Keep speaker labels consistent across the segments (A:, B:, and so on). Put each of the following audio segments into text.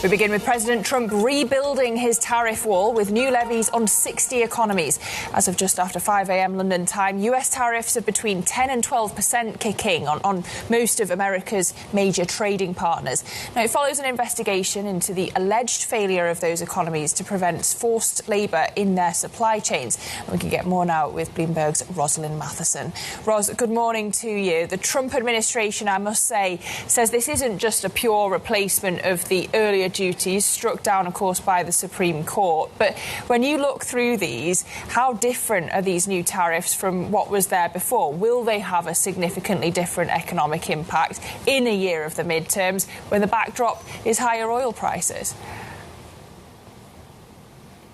A: We begin with President Trump rebuilding his tariff wall with new levies on 60 economies. As of just after 5 a.m. London time, U.S. tariffs of between 10 and 12% kicking on most of America's major trading partners. Now, it follows an investigation into the alleged failure of those economies to prevent forced labour in their supply chains. And we can get more now with Bloomberg's Rosalind Mathieson. Ros, good morning to you. The Trump administration, I must say, says this isn't just a pure replacement of the earlier duties struck down, of course, by the Supreme Court. But when you look through these, how different are these new tariffs from what was there before? Will they have a significantly different economic impact in a year of the midterms when the backdrop is higher oil prices?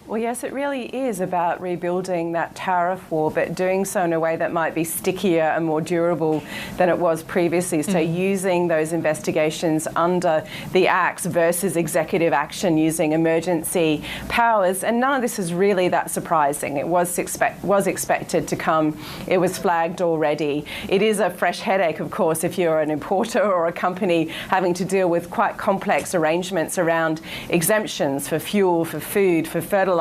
B: Well, yes, it really is about rebuilding that tariff wall, but doing so in a way that might be stickier and more durable than it was previously. So using those investigations under the acts versus executive action using emergency powers. And none of this is really that surprising. It was expected to come. It was flagged already. It is a fresh headache, of course, if you're an importer or a company having to deal with quite complex arrangements around exemptions for fuel, for food, for fertilizer.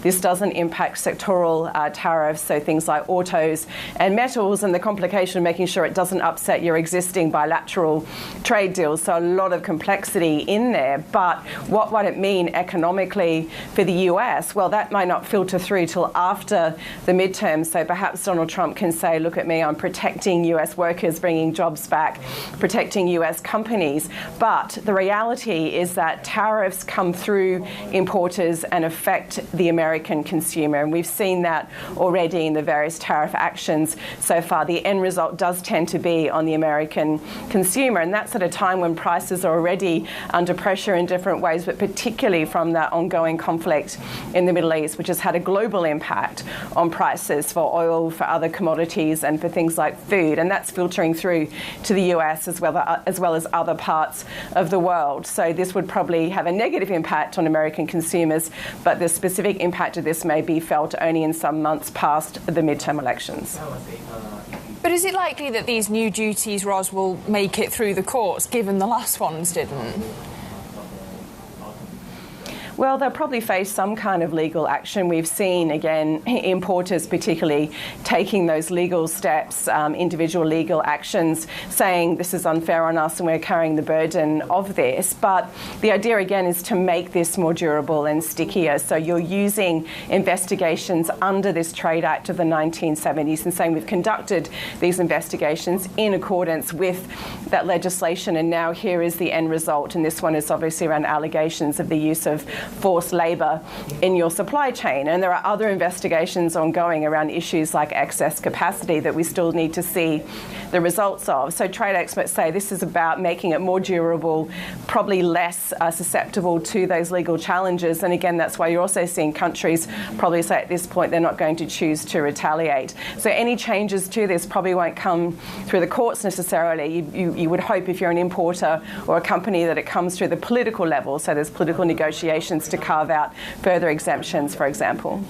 B: This doesn't impact sectoral tariffs, so things like autos and metals, and the complication of making sure it doesn't upset your existing bilateral trade deals. So a lot of complexity in there. But what would it mean economically for the US? Well, that might not filter through till after the midterms. So perhaps Donald Trump can say, look at me, I'm protecting US workers, bringing jobs back, protecting US companies. But the reality is that tariffs come through importers and affect the American consumer. And we've seen that already in the various tariff actions so far. The end result does tend to be on the American consumer. And that's at a time when prices are already under pressure in different ways, but particularly from that ongoing conflict in the Middle East, which has had a global impact on prices for oil, for other commodities, and for things like food. And that's filtering through to the US as well as other parts of the world. So this would probably have a negative impact on American consumers, but the specific impact of this may be felt only in some months past the midterm elections.
A: But is it likely that these new duties, Ros, will make it through the courts, given the last ones didn't?
B: Well, they'll probably face some kind of legal action. We've seen, again, importers particularly taking those legal steps, individual legal actions, saying this is unfair on us and we're carrying the burden of this. But the idea, again, is to make this more durable and stickier. So you're using investigations under this Trade Act of the 1970s and saying we've conducted these investigations in accordance with that legislation, and now here is the end result. And this one is obviously around allegations of the use of forced labour in your supply chain. And there are other investigations ongoing around issues like excess capacity that we still need to see the results of. So trade experts say this is about making it more durable, probably less susceptible to those legal challenges. And again, that's why you're also seeing countries probably say at this point they're not going to choose to retaliate. So any changes to this probably won't come through the courts necessarily. You would hope, if you're an importer or a company, that it comes through the political level. So there's political negotiations to carve out further exemptions, for example.